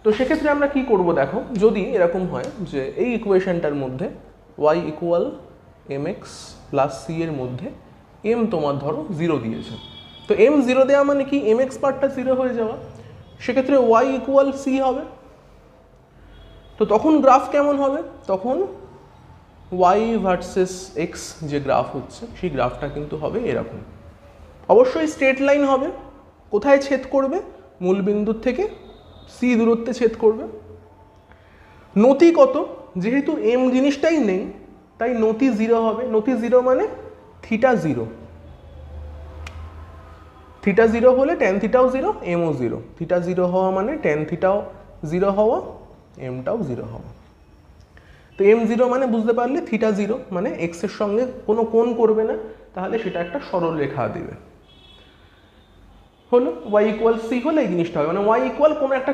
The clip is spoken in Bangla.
তো সেক্ষেত্রে আমরা কি করব দেখো, যদি এরকম হয় যে এই ইকুয়েশনটার মধ্যে y equal mx plus c এর মধ্যে m তোমার ধরো 0 দিয়েছে, তো m 0 দেওয়া মানে কি mx পার্টটা 0 হয়ে যাওয়া, সেক্ষেত্রে y ইকুয়াল c হবে। তো তখন গ্রাফ কেমন হবে, তখন y ভার্সেস x যে গ্রাফ হচ্ছে সেই গ্রাফটা কিন্তু হবে এরকম। অবশ্যই স্ট্রেট লাইন হবে, কোথায় ছেদ করবে, মূল বিন্দুর থেকে c দূরত্বে ছেদ করবে। নতি কত, যেহেতু m জিনিসটাই নেই তাই নতি 0 হবে। নতি 0 মানে থিটা 0, থিটা 0 হলে ট্যান থিটাও 0, mও 0। থিটা 0 হওয়া মানে ট্যান থিটাও 0 হওয়া, mটাও 0 হওয়া। তো m 0 মানে বুঝতে পারলে থিটা 0 মানে x এর সঙ্গে কোনো কোণ করবে না, তাহলে সেটা একটা সরল রেখা দিবে। হলো y ইকুয়াল c হলে এই জিনিসটা হবে, মানে y ইকুয়াল কোনো একটা